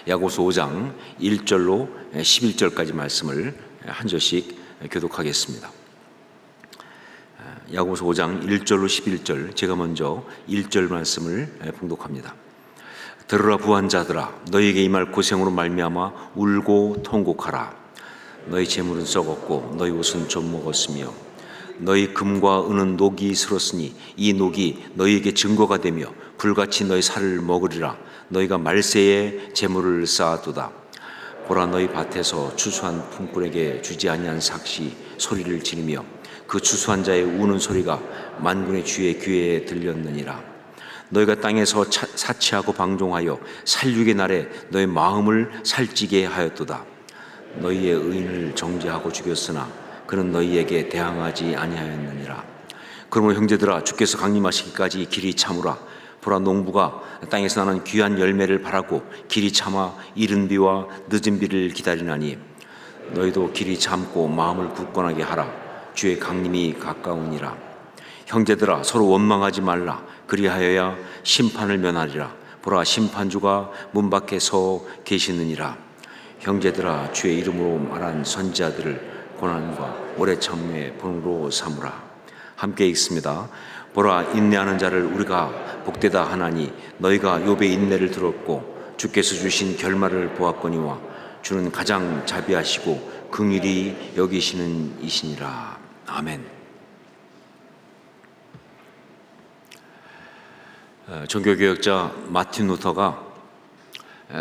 야고보서 5장 1절로 11절까지 말씀을 한 절씩 교독하겠습니다. 야고보서 5장 1절로 11절, 제가 먼저 1절 말씀을 봉독합니다. 들으라 부한 자들아, 너희에게 임할 고생으로 말미암아 울고 통곡하라. 너희 재물은 썩었고 너희 옷은 좀 먹었으며 너희 금과 은은 녹이 슬었으니 이 녹이 너희에게 증거가 되며 불같이 너희 살을 먹으리라. 너희가 말세에 재물을 쌓아두다. 보라, 너희 밭에서 추수한 품꾼에게 주지 아니한 삭시 소리를 지르며 그 추수한 자의 우는 소리가 만군의 주의 귀에 들렸느니라. 너희가 땅에서 사치하고 방종하여 살육의 날에 너희 마음을 살찌게 하였도다. 너희의 의인을 정죄하고 죽였으나 그는 너희에게 대항하지 아니하였느니라. 그러므로 형제들아, 주께서 강림하시기까지 길이 참으라. 보라, 농부가 땅에서 나는 귀한 열매를 바라고 길이 참아 이른 비와 늦은 비를 기다리나니 너희도 길이 참고 마음을 굳건하게 하라. 주의 강림이 가까우니라. 형제들아, 서로 원망하지 말라. 그리하여야 심판을 면하리라. 보라, 심판주가 문 밖에 서 계시느니라. 형제들아, 주의 이름으로 말한 선지자들을 고난과 오래 참음의 본으로 삼으라. 함께 읽습니다. 보라, 인내하는 자를 우리가 복되다 하나니 너희가 욥의 인내를 들었고 주께서 주신 결말을 보았거니와 주는 가장 자비하시고 긍휼히 여기시는 이시니라. 아멘. 종교개혁자 마틴 루터가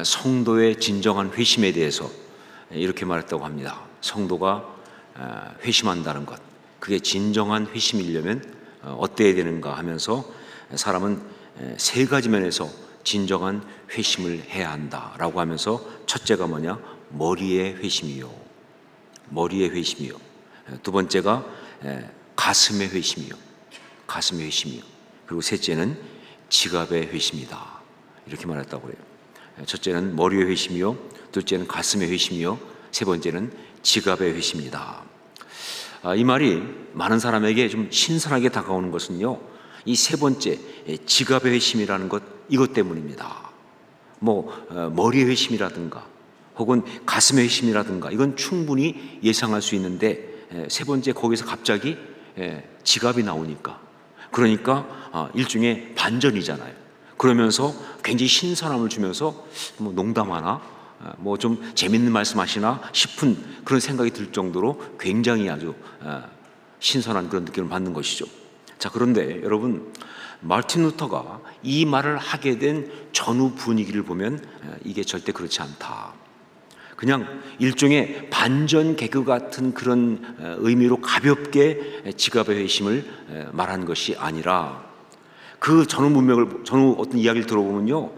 성도의 진정한 회심에 대해서 이렇게 말했다고 합니다. 성도가 회심한다는 것, 그게 진정한 회심이려면 어때야 되는가 하면서 사람은 세 가지 면에서 진정한 회심을 해야 한다라고 하면서, 첫째가 뭐냐? 머리의 회심이요. 머리의 회심이요. 두 번째가 가슴의 회심이요. 가슴의 회심이요. 그리고 셋째는 지갑의 회심이다. 이렇게 말했다고 그래요. 첫째는 머리의 회심이요, 둘째는 가슴의 회심이요, 세 번째는 지갑의 회심이다. 이 말이 많은 사람에게 좀 신선하게 다가오는 것은요, 이 세 번째 지갑의 회심이라는 것, 이것 때문입니다. 머리의 회심이라든가 혹은 가슴의 회심이라든가 이건 충분히 예상할 수 있는데, 세 번째 거기서 갑자기 지갑이 나오니까, 그러니까 일종의 반전이잖아요. 그러면서 굉장히 신선함을 주면서 농담하나? 좀 재밌는 말씀 하시나 싶은 그런 생각이 들 정도로 굉장히 아주 신선한 그런 느낌을 받는 것이죠. 자, 그런데 여러분, 마틴 루터가 이 말을 하게 된 전후 분위기를 보면 이게 절대 그렇지 않다. 그냥 일종의 반전 개그 같은 그런 의미로 가볍게 지갑의 회심을 말한 것이 아니라, 그 전후 문맥을, 전후 어떤 이야기를 들어보면요,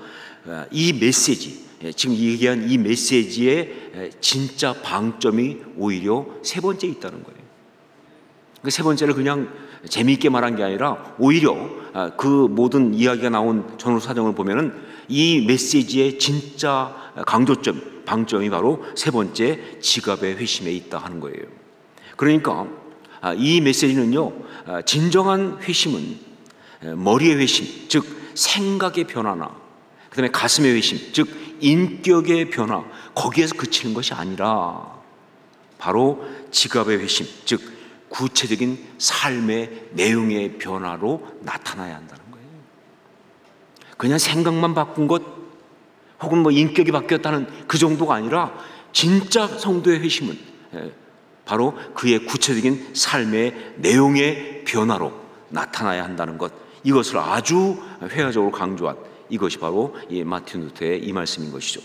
이 메시지, 지금 얘기한 이 메시지의 진짜 방점이 오히려 세 번째에 있다는 거예요. 그 세 번째를 그냥 재미있게 말한 게 아니라 오히려 그 모든 이야기가 나온 전후 사정을 보면은 이 메시지의 진짜 강조점, 방점이 바로 세 번째 지갑의 회심에 있다 하는 거예요. 그러니까 이 메시지는요, 진정한 회심은 머리의 회심, 즉 생각의 변화나 그 다음에 가슴의 회심, 즉 인격의 변화, 거기에서 그치는 것이 아니라 바로 지갑의 회심, 즉 구체적인 삶의 내용의 변화로 나타나야 한다는 거예요. 그냥 생각만 바꾼 것 혹은 인격이 바뀌었다는 그 정도가 아니라, 진짜 성도의 회심은 바로 그의 구체적인 삶의 내용의 변화로 나타나야 한다는 것, 이것을 아주 회화적으로 강조한 이것이 바로 이 마틴 루터의 이 말씀인 것이죠.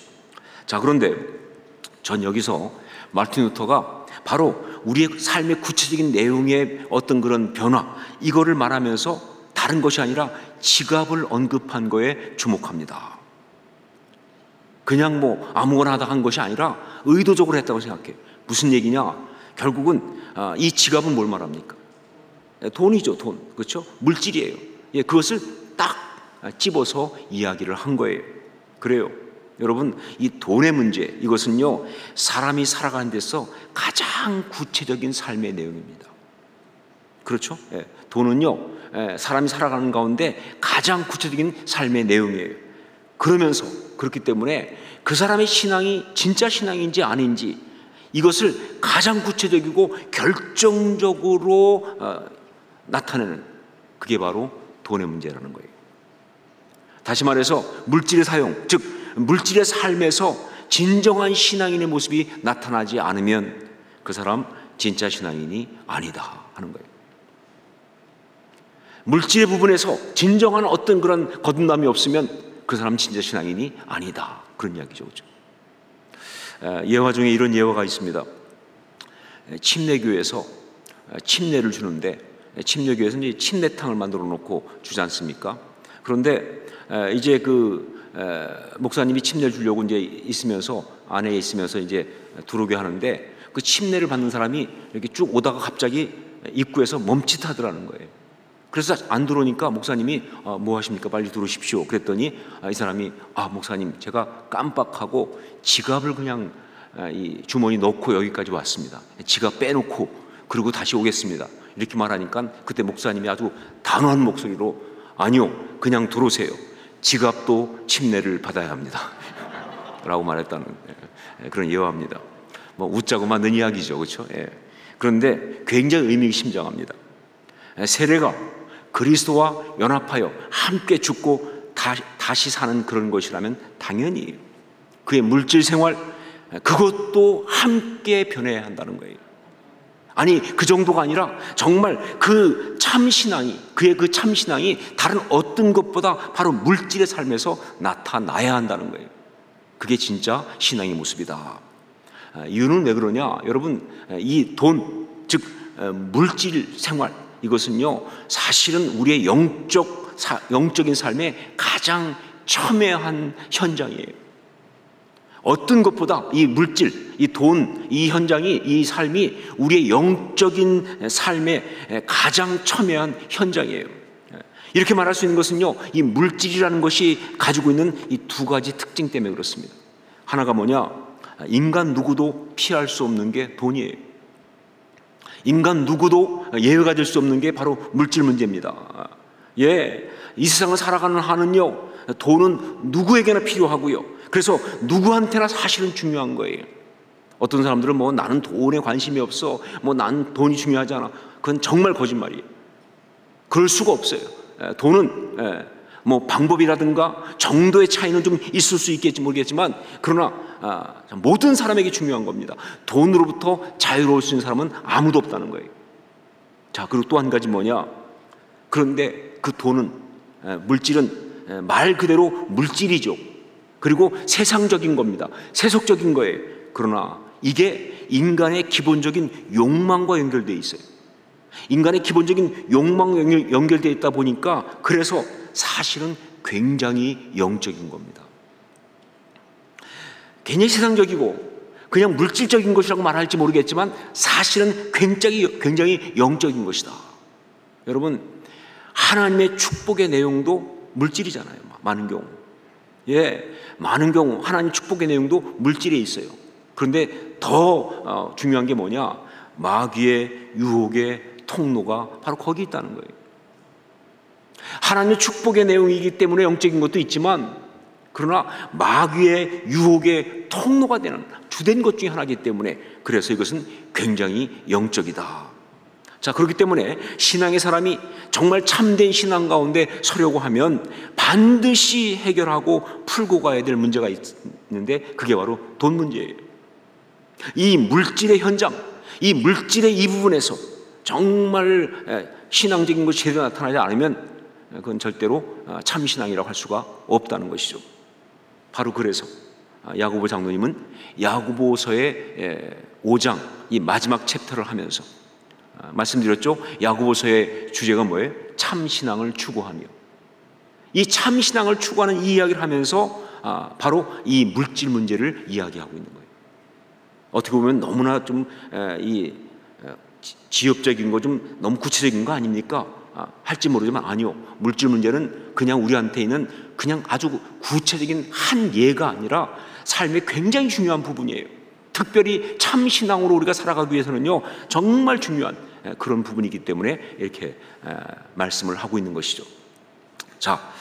자, 그런데 전 여기서 마틴 루터가 바로 우리의 삶의 구체적인 내용의 어떤 그런 변화, 이거를 말하면서 다른 것이 아니라 지갑을 언급한 거에 주목합니다. 그냥 아무거나 하다 한 것이 아니라 의도적으로 했다고 생각해. 무슨 얘기냐? 결국은 이 지갑은 뭘 말합니까? 돈이죠, 돈. 그렇죠? 물질이에요. 그것을 딱 집어서 이야기를 한 거예요. 그래요. 여러분, 이 돈의 문제, 이것은요, 사람이 살아가는 데서 가장 구체적인 삶의 내용입니다. 그렇죠? 돈은요, 사람이 살아가는 가운데 가장 구체적인 삶의 내용이에요. 그러면서 그렇기 때문에 그 사람의 신앙이 진짜 신앙인지 아닌지 이것을 가장 구체적이고 결정적으로 나타내는, 그게 바로 돈의 문제라는 거예요. 다시 말해서 물질의 사용, 즉 물질의 삶에서 진정한 신앙인의 모습이 나타나지 않으면 그 사람 진짜 신앙인이 아니다 하는 거예요. 물질의 부분에서 진정한 어떤 그런 거듭남이 없으면 그 사람 진짜 신앙인이 아니다, 그런 이야기죠. 그렇죠? 예화 중에 이런 예화가 있습니다. 침례교에서 침례를 주는데, 침례교에서는 이제 침례탕을 만들어 놓고 주지 않습니까? 그런데 이제 목사님이 침례를 주려고 이제 있으면서, 안에 있으면서 이제 들어오게 하는데, 그 침례를 받는 사람이 이렇게 쭉 오다가 갑자기 입구에서 멈칫하더라는 거예요. 그래서 안 들어오니까 목사님이 뭐 하십니까? 빨리 들어오십시오. 그랬더니 이 사람이 목사님, 제가 깜빡하고 지갑을 그냥 이 주머니 넣고 여기까지 왔습니다. 지갑 빼놓고 그리고 다시 오겠습니다. 이렇게 말하니까 그때 목사님이 아주 단호한 목소리로 아니요, 그냥 들어오세요. 지갑도 침례를 받아야 합니다. 라고 말했다는 그런 예화입니다. 뭐 웃자고 만든 이야기죠. 그렇죠? 그런데 굉장히 의미심장합니다. 세례가 그리스도와 연합하여 함께 죽고 다시 사는 그런 것이라면 당연히 그의 물질 생활, 그것도 함께 변해야 한다는 거예요. 아니, 그 정도가 아니라 정말 그 참신앙이, 그의 그 참신앙이 다른 어떤 것보다 바로 물질의 삶에서 나타나야 한다는 거예요. 그게 진짜 신앙의 모습이다. 이유는 왜 그러냐? 여러분, 이 돈, 즉 물질 생활, 이것은요 사실은 우리의 영적인 삶의 가장 첨예한 현장이에요. 어떤 것보다 이 물질, 이 돈, 이 현장이, 이 삶이 우리의 영적인 삶의 가장 첨예한 현장이에요. 이렇게 말할 수 있는 것은요, 이 물질이라는 것이 가지고 있는 이 두 가지 특징 때문에 그렇습니다. 하나가 뭐냐? 인간 누구도 피할 수 없는 게 돈이에요. 인간 누구도 예외가 될 수 없는 게 바로 물질 문제입니다. 이 세상을 살아가는 한은요, 돈은 누구에게나 필요하고요. 그래서 누구한테나 사실은 중요한 거예요. 어떤 사람들은 뭐 나는 돈에 관심이 없어, 뭐 나는 돈이 중요하지 않아. 그건 정말 거짓말이에요. 그럴 수가 없어요. 돈은 뭐 방법이라든가 정도의 차이는 좀 있을 수 있겠지 모르겠지만, 그러나 모든 사람에게 중요한 겁니다. 돈으로부터 자유로울 수 있는 사람은 아무도 없다는 거예요. 자, 그리고 또 한 가지 뭐냐? 그런데 그 돈은, 물질은 말 그대로 물질이죠. 그리고 세상적인 겁니다. 세속적인 거예요. 그러나 이게 인간의 기본적인 욕망과 연결되어 있어요. 인간의 기본적인 욕망과 연결되어 있다 보니까, 그래서 사실은 굉장히 영적인 겁니다. 굉장히 세상적이고 그냥 물질적인 것이라고 말할지 모르겠지만 사실은 굉장히 영적인 것이다. 여러분, 하나님의 축복의 내용도 물질이잖아요. 많은 경우. 많은 경우 하나님 축복의 내용도 물질에 있어요. 그런데 더 중요한 게 뭐냐? 마귀의 유혹의 통로가 바로 거기 있다는 거예요. 하나님의 축복의 내용이기 때문에 영적인 것도 있지만, 그러나 마귀의 유혹의 통로가 되는 주된 것 중에 하나이기 때문에, 그래서 이것은 굉장히 영적이다. 자, 그렇기 때문에 신앙의 사람이 정말 참된 신앙 가운데 서려고 하면 반드시 해결하고 풀고 가야 될 문제가 있는데, 그게 바로 돈 문제예요. 이 물질의 현장, 이 물질의 이 부분에서 정말 신앙적인 것이 제대로 나타나지 않으면 그건 절대로 참신앙이라고 할 수가 없다는 것이죠. 바로 그래서 야고보 장로님은 야고보서의 5장 이 마지막 챕터를 하면서 말씀드렸죠. 야고보서의 주제가 뭐예요? 참신앙을 추구하며, 이 참신앙을 추구하는 이 이야기를 하면서 바로 이 물질 문제를 이야기하고 있는 거예요. 어떻게 보면 너무나 좀 지엽적인 거, 좀 너무 구체적인 거 아닙니까? 할지 모르지만 아니요, 물질 문제는 그냥 우리한테 있는 그냥 아주 구체적인 한 예가 아니라 삶의 굉장히 중요한 부분이에요. 특별히 참신앙으로 우리가 살아가기 위해서는요 정말 중요한 그런 부분이기 때문에 이렇게 말씀을 하고 있는 것이죠. 자,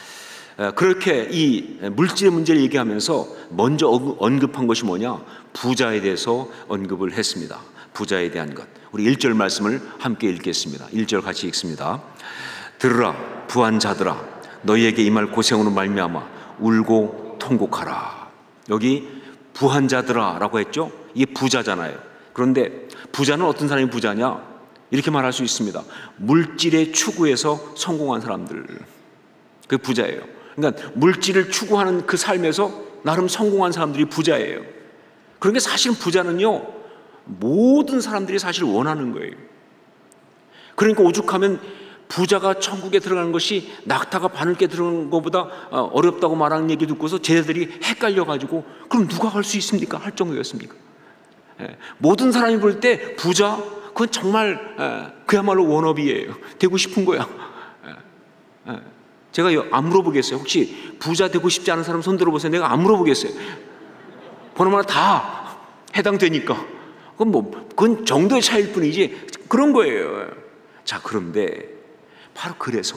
그렇게 이 물질의 문제를 얘기하면서 먼저 언급한 것이 뭐냐? 부자에 대해서 언급을 했습니다. 부자에 대한 것. 우리 1절 말씀을 함께 읽겠습니다. 1절 같이 읽습니다. 들으라 부한 자들아, 너희에게 임할 고생으로 말미암아 울고 통곡하라. 여기 부한 자들아 라고 했죠. 이게 부자잖아요. 그런데 부자는 어떤 사람이 부자냐? 이렇게 말할 수 있습니다. 물질의 추구에서 성공한 사람들, 그 부자예요. 그러니까 물질을 추구하는 그 삶에서 나름 성공한 사람들이 부자예요. 그러니까 사실은 부자는요, 모든 사람들이 사실 원하는 거예요. 그러니까 오죽하면 부자가 천국에 들어가는 것이 낙타가 바늘게 들어가는 것보다 어렵다고 말하는 얘기 듣고서 쟤네들이 헷갈려가지고 그럼 누가 갈 수 있습니까? 할 정도였습니까? 모든 사람이 볼 때 부자, 그건 정말 그야말로 워너비예요. 되고 싶은 거야. 제가 안 물어보겠어요. 혹시 부자 되고 싶지 않은 사람 손 들어보세요. 내가 안 물어보겠어요. 보나마나 다 해당되니까. 그건 정도의 차이일 뿐이지 그런 거예요. 자, 그런데 바로 그래서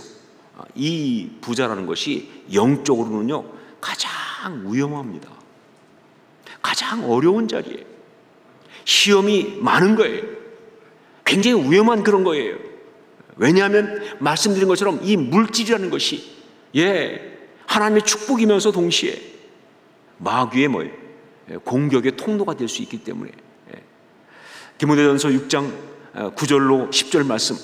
이 부자라는 것이 영적으로는요 가장 위험합니다. 가장 어려운 자리예요. 시험이 많은 거예요. 굉장히 위험한 그런 거예요. 왜냐하면 말씀드린 것처럼 이 물질이라는 것이 하나님의 축복이면서 동시에 마귀의 공격의 통로가 될 수 있기 때문에. 디모데전서 6장 9절로 10절 말씀.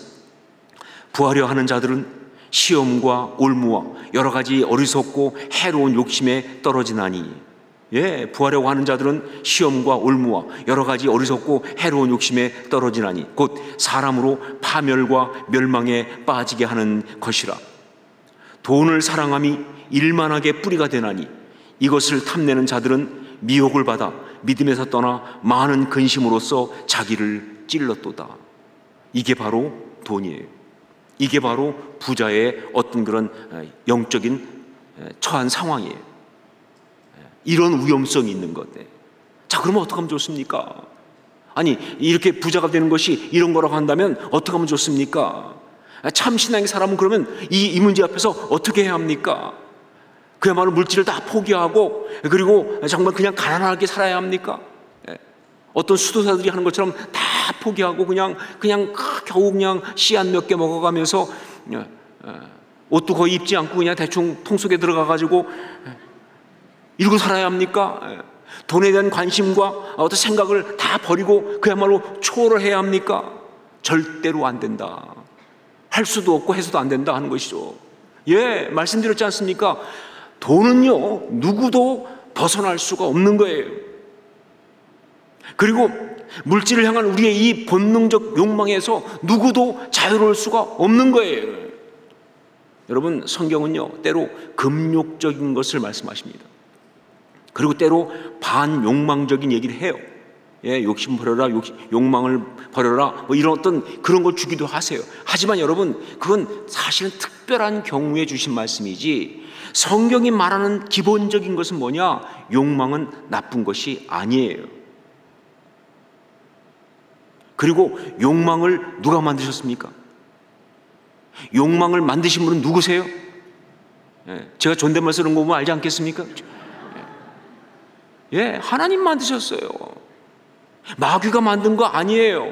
부하려 하는 자들은 시험과 올무와 여러 가지 어리석고 해로운 욕심에 떨어지나니. 부하려고 하는 자들은 시험과 올무와 여러 가지 어리석고 해로운 욕심에 떨어지나니 곧 사람으로 파멸과 멸망에 빠지게 하는 것이라. 돈을 사랑함이 일만하게 뿌리가 되나니 이것을 탐내는 자들은 미혹을 받아 믿음에서 떠나 많은 근심으로써 자기를 찔렀도다. 이게 바로 돈이에요. 이게 바로 부자의 어떤 그런 영적인 처한 상황이에요. 이런 위험성이 있는 건데, 자, 그러면 어떻게 하면 좋습니까? 아니, 이렇게 부자가 되는 것이 이런 거라고 한다면 어떻게 하면 좋습니까? 참 신앙의 사람은 그러면 이 문제 앞에서 어떻게 해야 합니까? 그야말로 물질을 다 포기하고 그리고 정말 그냥 가난하게 살아야 합니까? 어떤 수도사들이 하는 것처럼 다 포기하고 그냥 겨우 그냥 씨앗 몇 개 먹어가면서 옷도 거의 입지 않고 그냥 대충 통 속에 들어가가지고 이러고 살아야 합니까? 돈에 대한 관심과 어떤 생각을 다 버리고 그야말로 초월을 해야 합니까? 절대로 안 된다. 할 수도 없고 해서도 안 된다 하는 것이죠. 말씀드렸지 않습니까? 돈은요, 누구도 벗어날 수가 없는 거예요. 그리고 물질을 향한 우리의 이 본능적 욕망에서 누구도 자유로울 수가 없는 거예요. 여러분, 성경은요, 때로 금욕적인 것을 말씀하십니다. 그리고 때로 반욕망적인 얘기를 해요. 욕심 버려라, 욕망을 버려라, 이런 어떤 그런 걸 주기도 하세요. 하지만 여러분, 그건 사실은 특별한 경우에 주신 말씀이지, 성경이 말하는 기본적인 것은 뭐냐? 욕망은 나쁜 것이 아니에요. 그리고 욕망을 누가 만드셨습니까? 욕망을 만드신 분은 누구세요? 제가 존댓말 쓰는 거 보면 알지 않겠습니까? 하나님 만드셨어요. 마귀가 만든 거 아니에요.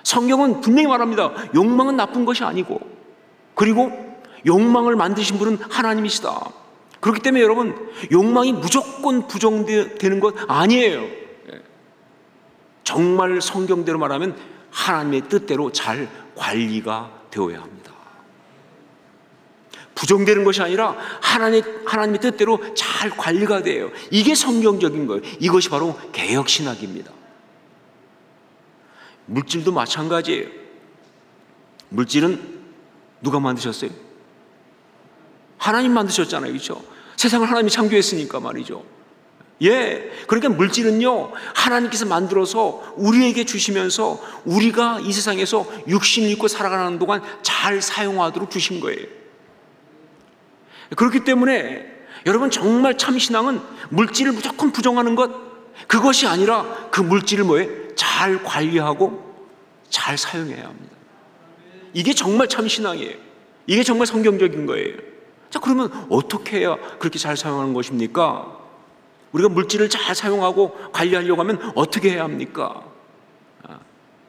성경은 분명히 말합니다. 욕망은 나쁜 것이 아니고, 그리고 욕망을 만드신 분은 하나님이시다. 그렇기 때문에 여러분, 욕망이 무조건 부정되는 것 아니에요. 정말 성경대로 말하면 하나님의 뜻대로 잘 관리가 되어야 합니다. 부정되는 것이 아니라 하나님의 뜻대로 잘 관리가 돼요. 이게 성경적인 거예요. 이것이 바로 개혁신학입니다. 물질도 마찬가지예요. 물질은 누가 만드셨어요? 하나님 만드셨잖아요. 그렇죠? 세상을 하나님이 창조했으니까 말이죠. 그러니까 물질은요, 하나님께서 만들어서 우리에게 주시면서 우리가 이 세상에서 육신을 입고 살아가는 동안 잘 사용하도록 주신 거예요. 그렇기 때문에 여러분, 정말 참신앙은 물질을 무조건 부정하는 것, 그것이 아니라 그 물질을 잘 관리하고 잘 사용해야 합니다. 이게 정말 참신앙이에요. 이게 정말 성경적인 거예요. 자, 그러면 어떻게 해야 그렇게 잘 사용하는 것입니까? 우리가 물질을 잘 사용하고 관리하려고 하면 어떻게 해야 합니까?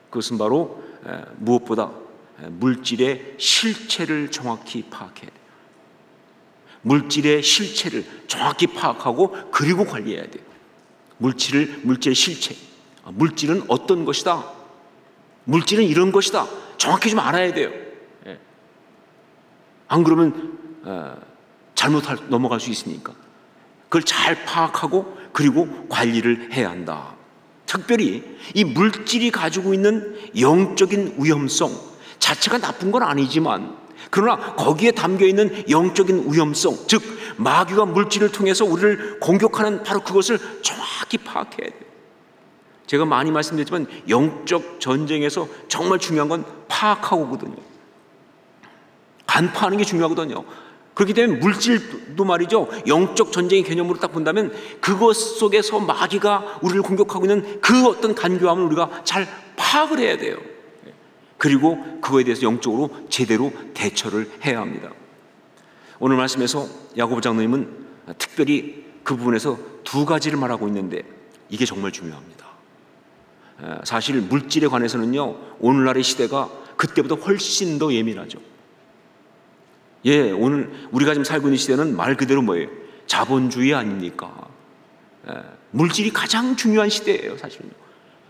그것은 바로 무엇보다 물질의 실체를 정확히 파악해야 돼요. 물질의 실체를 정확히 파악하고 그리고 관리해야 돼요. 물질의 실체. 물질은 어떤 것이다. 물질은 이런 것이다. 정확히 좀 알아야 돼요. 안 그러면 넘어갈 수 있으니까. 그걸 잘 파악하고 그리고 관리를 해야 한다. 특별히 이 물질이 가지고 있는 영적인 위험성 자체가 나쁜 건 아니지만, 그러나 거기에 담겨있는 영적인 위험성, 즉 마귀가 물질을 통해서 우리를 공격하는 바로 그것을 정확히 파악해야 돼요. 제가 많이 말씀드렸지만 영적 전쟁에서 정말 중요한 건 파악하고거든요. 간파하는 게 중요하거든요. 그렇기 때문에 물질도 말이죠, 영적 전쟁의 개념으로 딱 본다면 그것 속에서 마귀가 우리를 공격하고 있는 그 어떤 간교함을 우리가 잘 파악을 해야 돼요. 그리고 그거에 대해서 영적으로 제대로 대처를 해야 합니다. 오늘 말씀에서 야고보 장로님은 특별히 그 부분에서 두 가지를 말하고 있는데 이게 정말 중요합니다. 사실 물질에 관해서는요, 오늘날의 시대가 그때보다 훨씬 더 예민하죠. 오늘 우리가 지금 살고 있는 시대는 말 그대로 뭐예요? 자본주의 아닙니까? 물질이 가장 중요한 시대예요, 사실은요.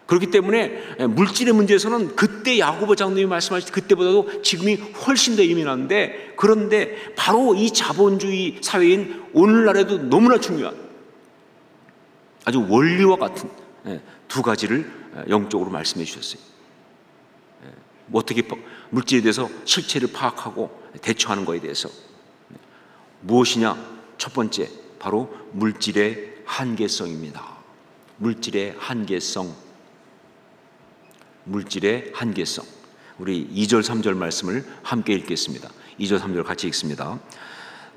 그렇기 때문에 물질의 문제에서는 그때 야고보 장로님이 말씀하실 때 그때보다도 지금이 훨씬 더 예민한데, 그런데 바로 이 자본주의 사회인 오늘날에도 너무나 중요한 아주 원리와 같은 두 가지를 영적으로 말씀해 주셨어요. 어떻게 물질에 대해서 실체를 파악하고 대처하는 것에 대해서. 무엇이냐? 첫 번째, 바로 물질의 한계성입니다. 물질의 한계성. 물질의 한계성. 우리 2절 3절 말씀을 함께 읽겠습니다. 2절 3절 같이 읽습니다.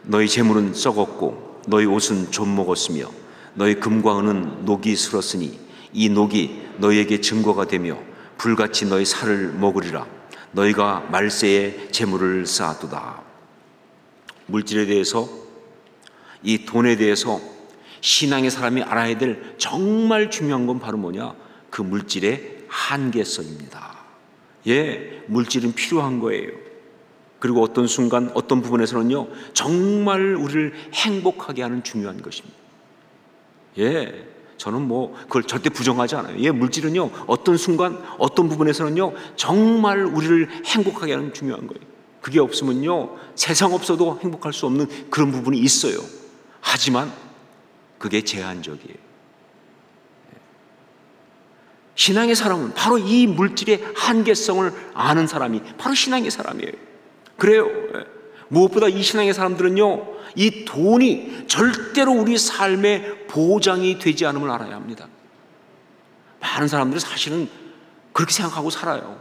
너희 재물은 썩었고 너희 옷은 좀 먹었으며 너희 금과 은은 녹이 슬었으니 이 녹이 너희에게 증거가 되며 불같이 너희 살을 먹으리라. 너희가 말세에 재물을 쌓았도다. 물질에 대해서, 이 돈에 대해서 신앙의 사람이 알아야 될 정말 중요한 건 바로 뭐냐? 그 물질의 한계성입니다. 물질은 필요한 거예요. 그리고 어떤 순간 어떤 부분에서는요, 정말 우리를 행복하게 하는 중요한 것입니다. 저는 그걸 절대 부정하지 않아요. 물질은요, 어떤 순간 어떤 부분에서는요, 정말 우리를 행복하게 하는 중요한 거예요. 그게 없으면요, 세상 없어도 행복할 수 없는 그런 부분이 있어요. 하지만 그게 제한적이에요. 신앙의 사람은 바로 이 물질의 한계성을 아는 사람이 바로 신앙의 사람이에요. 그래요. 무엇보다 이 신앙의 사람들은요, 이 돈이 절대로 우리 삶의 보장이 되지 않음을 알아야 합니다. 많은 사람들은 사실은 그렇게 생각하고 살아요.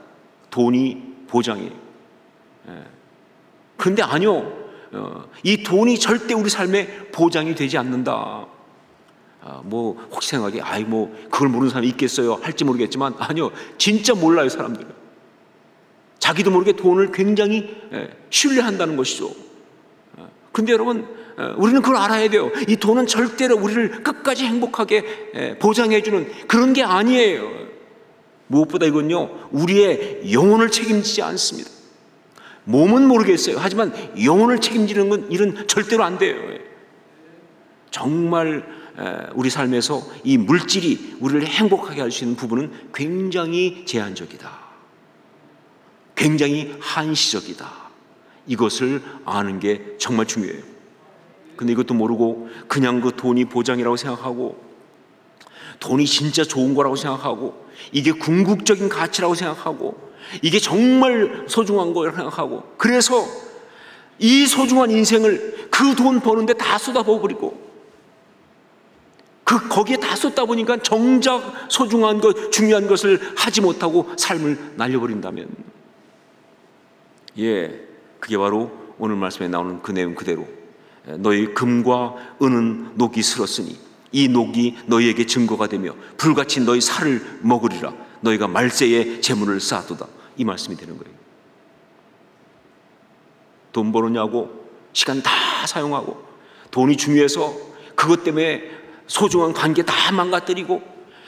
돈이 보장이에요. 그런데 아니요, 이 돈이 절대 우리 삶의 보장이 되지 않는다. 혹시 생각에 그걸 모르는 사람이 있겠어요 할지 모르겠지만, 아니요, 진짜 몰라요. 사람들은 자기도 모르게 돈을 굉장히 신뢰한다는 것이죠. 그런데 여러분, 우리는 그걸 알아야 돼요. 이 돈은 절대로 우리를 끝까지 행복하게 보장해주는 그런 게 아니에요. 무엇보다 이건요, 우리의 영혼을 책임지지 않습니다. 몸은 모르겠어요. 하지만 영혼을 책임지는 건 일은 절대로 안 돼요. 정말 우리 삶에서 이 물질이 우리를 행복하게 할 수 있는 부분은 굉장히 제한적이다. 굉장히 한시적이다. 이것을 아는 게 정말 중요해요. 근데 이것도 모르고 그냥 그 돈이 보장이라고 생각하고, 돈이 진짜 좋은 거라고 생각하고, 이게 궁극적인 가치라고 생각하고, 이게 정말 소중한 거라고 생각하고, 그래서 이 소중한 인생을 그 돈 버는데 다 쏟아부어버리고, 거기에 다 쏟다 보니까 정작 소중한 것, 중요한 것을 하지 못하고 삶을 날려버린다면, 그게 바로 오늘 말씀에 나오는 그 내용 그대로 너희 금과 은은 녹이 슬었으니 이 녹이 너희에게 증거가 되며 불같이 너희 살을 먹으리라. 너희가 말세에 재물을 쌓았도다. 이 말씀이 되는 거예요. 돈 벌었냐고 시간 다 사용하고, 돈이 중요해서 그것 때문에 소중한 관계 다 망가뜨리고,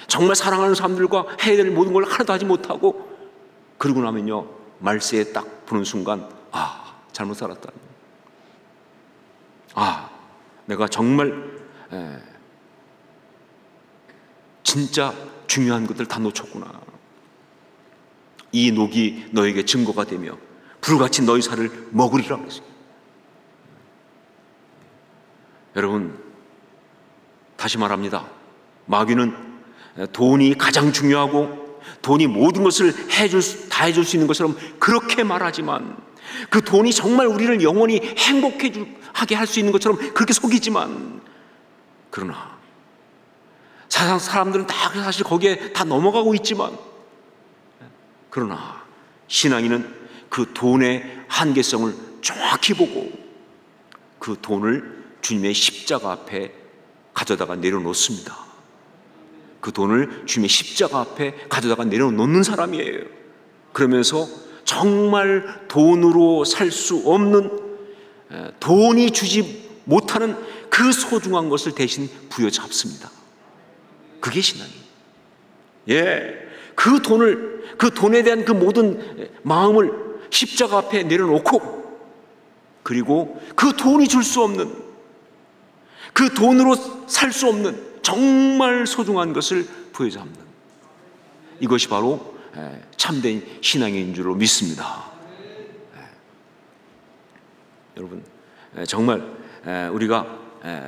정말 사랑하는 사람들과 해야 될 모든 걸 하나도 하지 못하고, 그러고 나면요, 말세에 딱 보는 순간, 아, 잘못 살았다. 아, 내가 정말 진짜 중요한 것들 다 놓쳤구나. 이 녹이 너에게 증거가 되며 불같이 너희 살을 먹으리라 그랬어요. 여러분, 다시 말합니다. 마귀는 돈이 가장 중요하고 돈이 모든 것을 다 해줄 수 있는 것처럼 그렇게 말하지만, 그 돈이 정말 우리를 영원히 행복하게 할 수 있는 것처럼 그렇게 속이지만, 그러나 세상 사람들은 다 사실 거기에 다 넘어가고 있지만, 그러나 신앙인은 그 돈의 한계성을 정확히 보고 그 돈을 주님의 십자가 앞에 가져다가 내려놓습니다. 그 돈을 주님의 십자가 앞에 가져다가 내려놓는 사람이에요. 그러면서 정말 돈으로 살 수 없는, 돈이 주지 못하는 그 소중한 것을 대신 부여잡습니다. 그게 신앙이에요. 예, 그 돈에 대한 그 모든 마음을 십자가 앞에 내려놓고, 그리고 그 돈이 줄 수 없는, 그 돈으로 살 수 없는 정말 소중한 것을 부여잡는, 이것이 바로 참된 신앙인 줄로 믿습니다. 여러분, 정말 우리가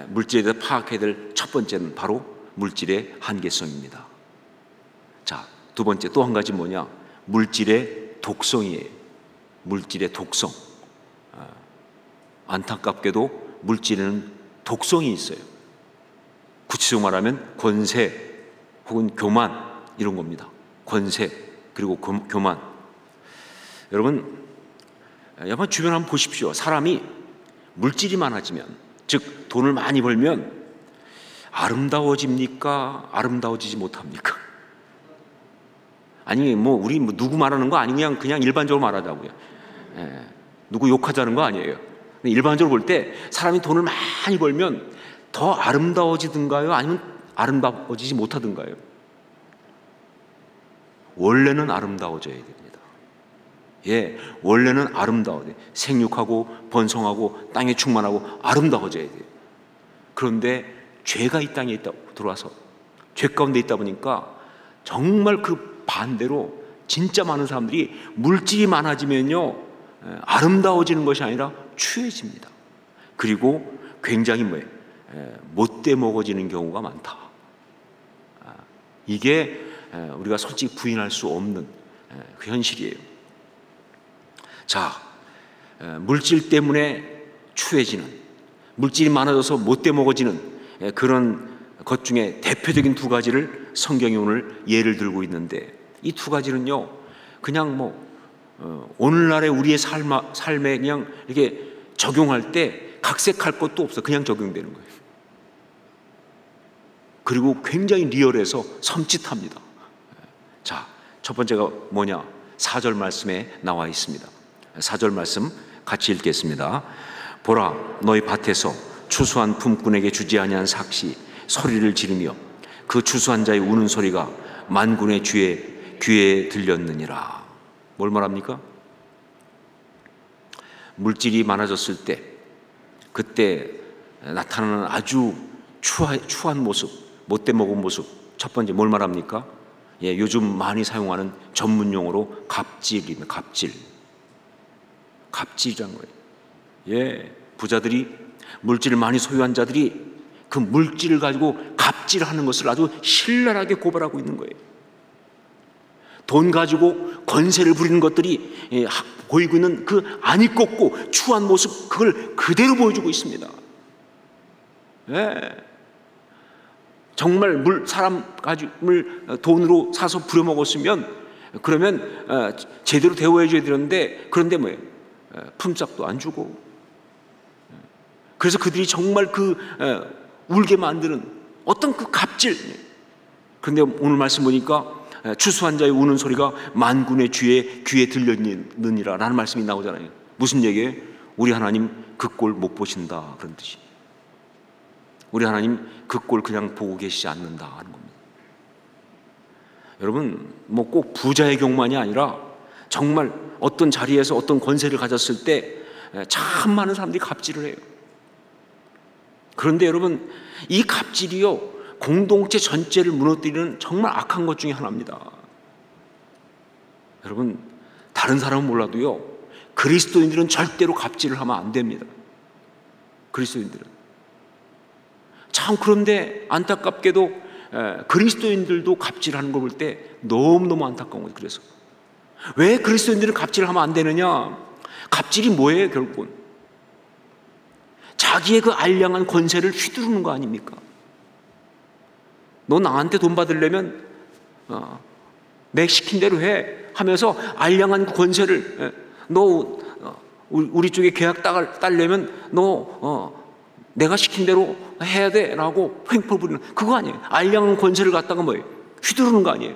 물질에 대해 파악해야 될 첫 번째는 바로 물질의 한계성입니다. 자, 두 번째 또 한 가지 뭐냐? 물질의 독성이에요. 물질의 독성. 안타깝게도 물질에는 독성이 있어요. 구체적으로 말하면 권세 혹은 교만, 이런 겁니다. 권세 그리고 교만. 여러분 주변 한번 보십시오. 사람이 물질이 많아지면, 즉 돈을 많이 벌면 아름다워집니까? 아름다워지지 못합니까? 아니 우리 누구 말하는 거 아니고 그냥 일반적으로 말하자고요. 누구 욕하자는 거 아니에요. 일반적으로 볼 때 사람이 돈을 많이 벌면 더 아름다워지든가요? 아니면 아름다워지지 못하든가요? 원래는 아름다워져야 됩니다. 예, 원래는 아름다워야 돼요. 생육하고 번성하고 땅에 충만하고 아름다워져야 돼요. 그런데 죄가 이 땅에 들어와서 죄 가운데 있다 보니까 정말 그 반대로 진짜 많은 사람들이 물질이 많아지면요, 아름다워지는 것이 아니라 추해집니다. 그리고 굉장히 못돼 먹어지는 경우가 많다. 이게 우리가 솔직히 부인할 수 없는 그 현실이에요. 자, 물질 때문에 추해지는, 물질이 많아져서 못돼 먹어지는 그런 것 중에 대표적인 두 가지를 성경이 오늘 예를 들고 있는데, 이 두 가지는요, 그냥 오늘날의 우리의 삶에 그냥 이렇게 적용할 때 각색할 것도 없어. 그냥 적용되는 거예요. 그리고 굉장히 리얼해서 섬찟합니다. 자, 첫 번째가 뭐냐? 4절 말씀에 나와 있습니다. 4절 말씀 같이 읽겠습니다. 보라, 너희 밭에서 추수한 품꾼에게 주지 아니한 삭시 소리를 지르며 그 추수한 자의 우는 소리가 만군의 주의 귀에 들렸느니라. 뭘 말합니까? 물질이 많아졌을 때, 그때 나타나는 아주 추한 모습, 못돼 먹은 모습, 첫 번째 뭘 말합니까? 예, 요즘 많이 사용하는 전문 용어로 갑질입니다. 갑질이란 거예요. 예, 부자들이, 물질을 많이 소유한 자들이 그 물질을 가지고 갑질하는 것을 아주 신랄하게 고발하고 있는 거예요. 돈 가지고 권세를 부리는 것들이 보이고 있는 그 안이 꺾고 추한 모습, 그걸 그대로 보여주고 있습니다. 예. 정말 사람 가짐을 돈으로 사서 부려먹었으면, 그러면 제대로 대우해줘야 되는데, 그런데 뭐예요? 품삯도 안 주고. 그래서 그들이 정말 울게 만드는 어떤 그 갑질. 그런데 오늘 말씀 보니까 추수한 자의 우는 소리가 만군의 주의 귀에 들렸느니라 라는 말씀이 나오잖아요. 무슨 얘기예요? 우리 하나님 그 꼴 못 보신다, 그런 뜻이. 우리 하나님 그 꼴 그냥 보고 계시지 않는다 하는 겁니다. 여러분, 뭐 꼭 부자의 경우만이 아니라 정말 어떤 자리에서 어떤 권세를 가졌을 때 참 많은 사람들이 갑질을 해요. 그런데 여러분, 이 갑질이요, 공동체 전체를 무너뜨리는 정말 악한 것 중에 하나입니다. 여러분, 다른 사람은 몰라도요, 그리스도인들은 절대로 갑질을 하면 안 됩니다. 그리스도인들은. 참, 그런데 안타깝게도 그리스도인들도 갑질하는 걸 볼 때 너무너무 안타까운 거예요. 그래서 왜 그리스도인들은 갑질을 하면 안 되느냐? 갑질이 뭐예요? 결국은 자기의 그 알량한 권세를 휘두르는 거 아닙니까? 너 나한테 돈 받으려면 내 시킨 대로 해 하면서 알량한 권세를, 너 우리 쪽에 계약 따려면 너 내가 시킨 대로 해야 돼 라고 횡포 부리는, 그거 아니에요. 알량한 권세를 갖다가 뭐예요? 휘두르는 거 아니에요.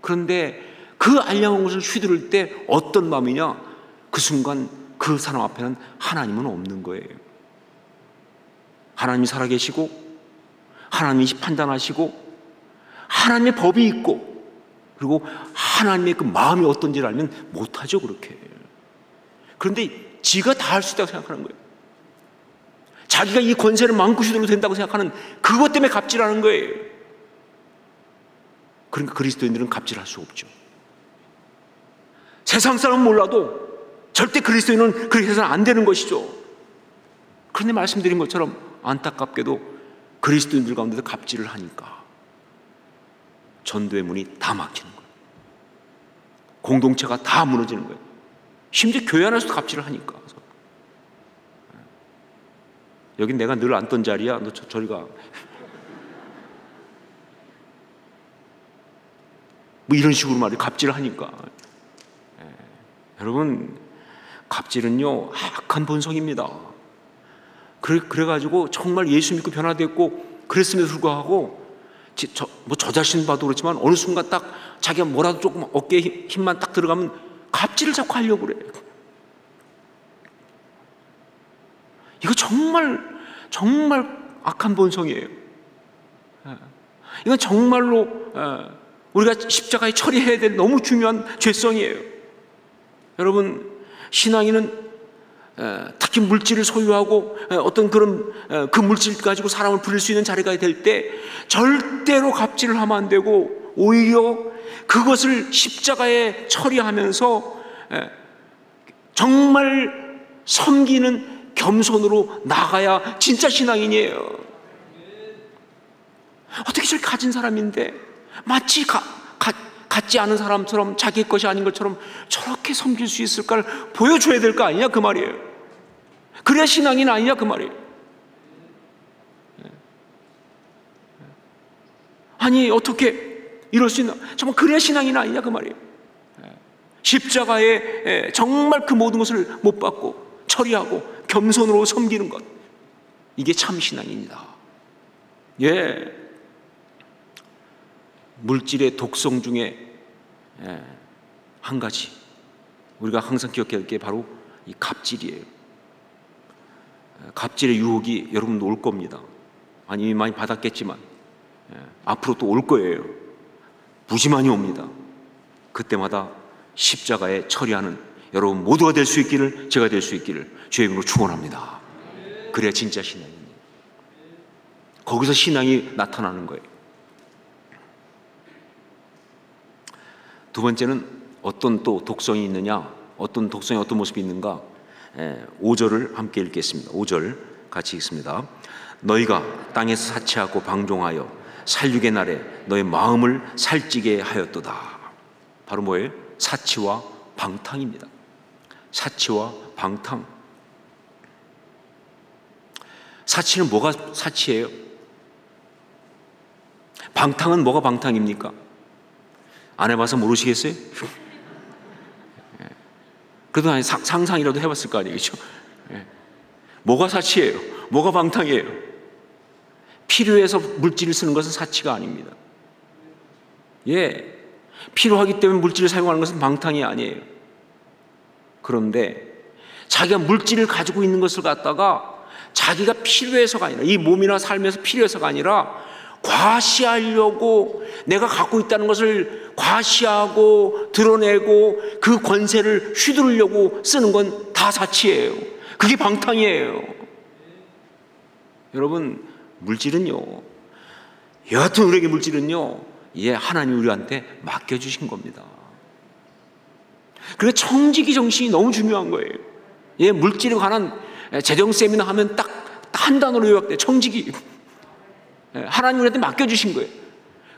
그런데 그 알량한 것을 휘두를 때 어떤 마음이냐? 그 순간 그 사람 앞에는 하나님은 없는 거예요. 하나님이 살아계시고 하나님이 판단하시고 하나님의 법이 있고, 그리고 하나님의 그 마음이 어떤지를 알면 못하죠, 그렇게. 그런데 지가 다 할 수 있다고 생각하는 거예요. 자기가 이 권세를 마음껏 휘둘러도 된다고 생각하는 그것 때문에 갑질하는 거예요. 그러니까 그리스도인들은 갑질할 수 없죠. 세상 사람은 몰라도 절대 그리스도인은 그렇게 해서는 안 되는 것이죠. 그런데 말씀드린 것처럼 안타깝게도 그리스도인들 가운데서 갑질을 하니까 전도의 문이 다 막히는 거예요. 공동체가 다 무너지는 거예요. 심지어 교회 안에서도 갑질을 하니까. 여긴 내가 늘 앉던 자리야. 너 저리 가. 뭐 이런 식으로 말이에요. 갑질을 하니까. 여러분, 갑질은요, 악한 본성입니다. 그래가지고 정말 예수 믿고 변화됐고 그랬음에도 불구하고 저 자신 봐도 그렇지만 어느 순간 딱 자기가 뭐라도 조금 어깨에 힘만 딱 들어가면 갑질을 자꾸 하려고 그래. 이거 정말 악한 본성이에요. 이건 정말로 우리가 십자가에 처리해야 될 너무 중요한 죄성이에요. 여러분, 신앙인은 특히 물질을 소유하고 어떤 그런 그 물질 가지고 사람을 부릴 수 있는 자리가 될 때 절대로 갑질을 하면 안 되고, 오히려 그것을 십자가에 처리하면서 정말 섬기는 겸손으로 나가야 진짜 신앙인이에요. 어떻게 저렇게 가진 사람인데 마치 갖지 않은 사람처럼 자기 것이 아닌 것처럼 저렇게 섬길 수 있을까를 보여줘야 될 거 아니냐, 그 말이에요. 그래야 신앙인 아니냐, 그 말이에요. 아니, 어떻게 이럴 수 있나? 정말 그래야 신앙인 아니냐, 그 말이에요. 십자가에 정말 그 모든 것을 못 받고 처리하고 겸손으로 섬기는 것, 이게 참 신앙입니다. 예. 물질의 독성 중에 한 가지 우리가 항상 기억해야 할 게 바로 이 갑질이에요. 갑질의 유혹이 여러분도 올 겁니다. 아니, 이미 많이 받았겠지만 앞으로 또 올 거예요. 무지만이 옵니다. 그때마다 십자가에 처리하는 여러분 모두가 될 수 있기를, 제가 될 수 있기를 주의 이름으로 축원합니다. 그래야 진짜 신앙입니다. 거기서 신앙이 나타나는 거예요. 두 번째는 어떤 또 독성이 있느냐, 어떤 독성이 어떤 모습이 있는가. 5절을 함께 읽겠습니다. 5절 같이 읽습니다. 너희가 땅에서 사치하고 방종하여 살육의 날에 너희 마음을 살찌게 하였도다. 바로 뭐예요? 사치와 방탕입니다. 사치와 방탕. 사치는 뭐가 사치예요? 방탕은 뭐가 방탕입니까? 안 해봐서 모르시겠어요? 그래도 상상이라도 해봤을 거 아니겠죠? 뭐가 사치예요? 뭐가 방탕이에요? 필요해서 물질을 쓰는 것은 사치가 아닙니다. 예, 필요하기 때문에 물질을 사용하는 것은 방탕이 아니에요. 그런데 자기가 물질을 가지고 있는 것을 갖다가 자기가 필요해서가 아니라, 이 몸이나 삶에서 필요해서가 아니라 과시하려고, 내가 갖고 있다는 것을 과시하고 드러내고 그 권세를 휘두르려고 쓰는 건 다 사치예요. 그게 방탕이에요. 여러분, 물질은요, 여하튼 우리에게 물질은요, 하나님 우리한테 맡겨주신 겁니다. 그러니까 청지기 정신이 너무 중요한 거예요. 물질에 관한 재정 세미나 하면 딱 한 단어로 요약돼. 청지기. 하나님 우리한테 맡겨주신 거예요.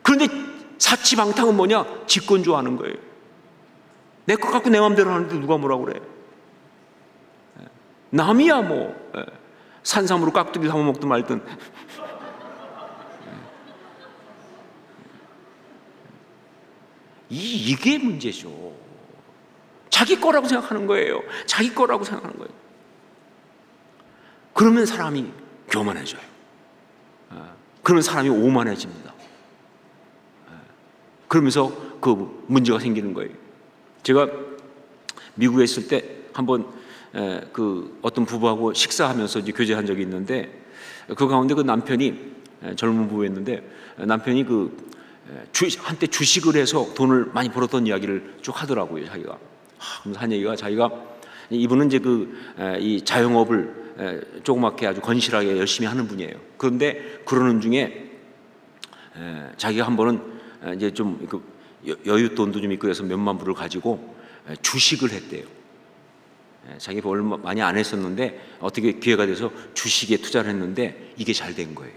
그런데 사치방탕은 뭐냐? 직권주하는 거예요. 내 것 갖고 내 마음대로 하는데 누가 뭐라고 그래? 남이야 뭐 산삼으로 깍두기 삼아 먹든 말든. 이게 문제죠. 자기 거라고 생각하는 거예요. 자기 거라고 생각하는 거예요. 그러면 사람이 교만해져요. 그러면 사람이 오만해집니다. 그러면서 그 문제가 생기는 거예요. 제가 미국에 있을 때 한번 그 어떤 부부하고 식사하면서 이제 교제한 적이 있는데, 그 가운데 그 남편이 젊은 부부였는데, 남편이 한때 주식을 해서 돈을 많이 벌었던 이야기를 쭉 하더라고요. 자기가 한 얘기가, 자기가 이분은 이제 이 자영업을 조그맣게 아주 건실하게 열심히 하는 분이에요. 그런데 그러는 중에 자기가 한 번은 이제 좀 여윳돈도 좀 있고 해서 몇만 불을 가지고 주식을 했대요. 자기가 얼마 많이 안 했었는데 어떻게 기회가 돼서 주식에 투자를 했는데 이게 잘 된 거예요.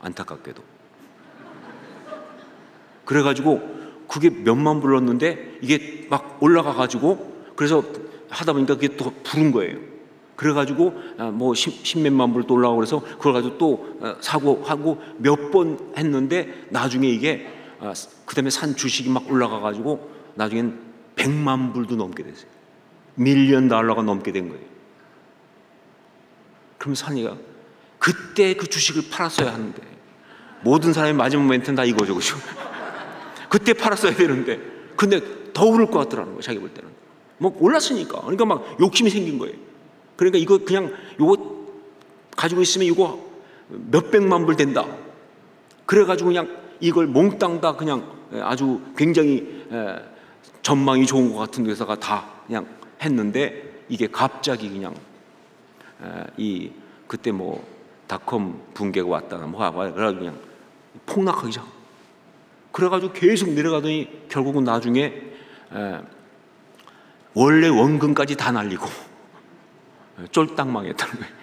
안타깝게도. 그래가지고 그게 몇만 불을 넣었는데 이게 막 올라가가지고, 그래서 하다 보니까 그게 또 부른 거예요. 그래가지고 뭐 십몇만 불 또 올라가고, 그래서 그걸 가지고 또 사고 하고 몇 번 했는데 나중에 이게 그 다음에 산 주식이 막 올라가가지고 나중엔 100만 불도 넘게 됐어요. $1,000,000 넘게 된 거예요. 그럼 산이가 그때 그 주식을 팔았어야 하는데, 모든 사람의 마지막 멘트는 다 이거죠, 그죠? 그때 팔았어야 되는데, 근데 더 오를 것 같더라는 거예요. 자기 볼 때는 뭐 올랐으니까. 그러니까 막 욕심이 생긴 거예요. 그러니까 이거 그냥 요거 가지고 있으면 이거 몇백만 불 된다. 그래가지고 그냥 이걸 몽땅 다 그냥 아주 굉장히 전망이 좋은 것 같은 데다가 다 그냥 했는데, 이게 갑자기 그냥 그때 뭐 닷컴 붕괴가 왔다나 뭐 그래가지고 그냥 폭락하기 시작. 그래가지고 계속 내려가더니 결국은 나중에 원래 원금까지 다 날리고 쫄딱 망했다는 거예요.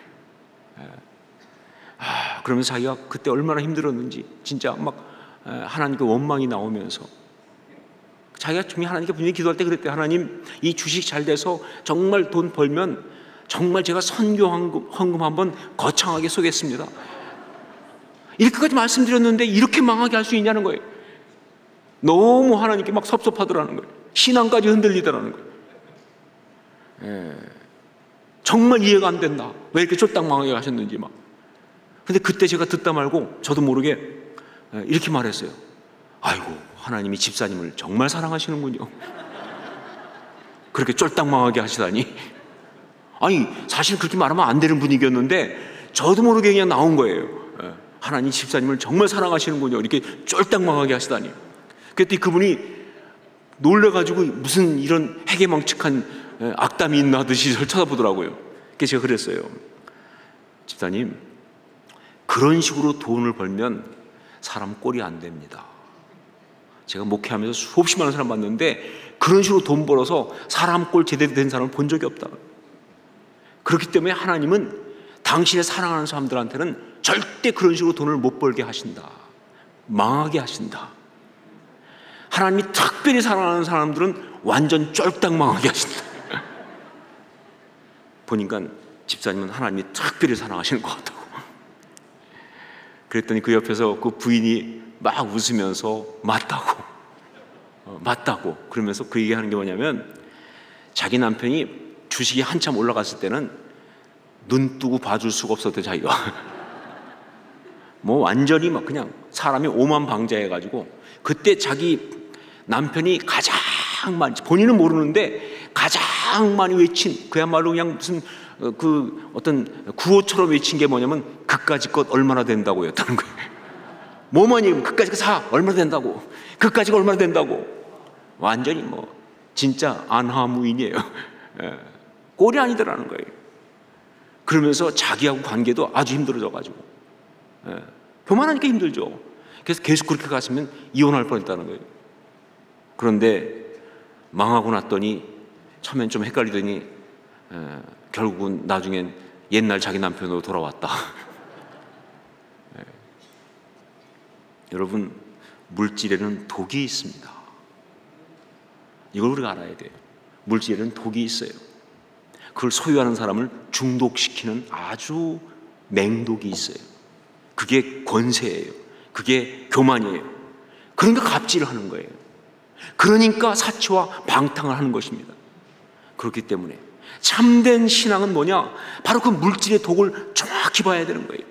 그러면서 자기가 그때 얼마나 힘들었는지 진짜 막 하나님께 원망이 나오면서, 자기가 분명히 하나님께 분명히 기도할 때 그랬대. 하나님, 이 주식 잘 돼서 정말 돈 벌면 정말 제가 선교 헌금 한번 거창하게 쏘겠습니다. 이렇게까지 말씀드렸는데 이렇게 망하게 할 수 있냐는 거예요. 너무 하나님께 막 섭섭하더라는 거예요. 신앙까지 흔들리더라는 거예요. 정말 이해가 안 된다. 왜 이렇게 쫄딱 망하게 하셨는지 막. 근데 그때 제가 듣다 말고 저도 모르게 이렇게 말했어요. 아이고, 하나님이 집사님을 정말 사랑하시는군요. 그렇게 쫄딱 망하게 하시다니. 아니, 사실 그렇게 말하면 안 되는 분위기였는데 저도 모르게 그냥 나온 거예요. 하나님 집사님을 정말 사랑하시는군요. 이렇게 쫄딱 망하게 하시다니. 그때 그분이 놀래가지고 무슨 이런 해괴망측한 악담이 있나 하듯이 저를 쳐다보더라고요. 그래서 제가 그랬어요. 집사님, 그런 식으로 돈을 벌면 사람 꼴이 안 됩니다. 제가 목회하면서 수없이 많은 사람 봤는데 그런 식으로 돈 벌어서 사람 꼴 제대로 된 사람을 본 적이 없다. 그렇기 때문에 하나님은 당신의 사랑하는 사람들한테는 절대 그런 식으로 돈을 못 벌게 하신다. 망하게 하신다. 하나님이 특별히 사랑하는 사람들은 완전 쫄딱 망하게 하신다. 보니까 집사님은 하나님이 특별히 사랑하시는 것 같다고. 그랬더니 그 옆에서 그 부인이 막 웃으면서 맞다고 그러면서 그 얘기하는 게 뭐냐면, 자기 남편이 주식이 한참 올라갔을 때는 눈 뜨고 봐줄 수가 없었대. 자기가 뭐 완전히 막 그냥 사람이 오만방자해가지고, 그때 자기 남편이 가장 많이, 본인은 모르는데 가장 많이 외친, 그야말로 그냥 무슨 어떤 구호처럼 외친 게 뭐냐면 그까짓 것 얼마나 된다고 였다는 거예요. 뭐만 얘기하면 그까짓 것 사 얼마나 된다고, 그까짓 것 얼마나 된다고. 완전히 진짜 안하무인이에요. 꼴이 아니더라는 거예요. 그러면서 자기하고 관계도 아주 힘들어져가지고, 교만하니까 힘들죠. 그래서 계속 그렇게 갔으면 이혼할 뻔했다는 거예요. 그런데 망하고 났더니 처음엔 좀 헷갈리더니 결국은 나중엔 옛날 자기 남편으로 돌아왔다. 여러분, 물질에는 독이 있습니다. 이걸 우리가 알아야 돼요. 물질에는 독이 있어요. 그걸 소유하는 사람을 중독시키는 아주 맹독이 있어요. 그게 권세예요. 그게 교만이에요. 그러니까 갑질을 하는 거예요. 그러니까 사치와 방탕을 하는 것입니다. 그렇기 때문에 참된 신앙은 뭐냐? 바로 그 물질의 독을 정확히 봐야 되는 거예요.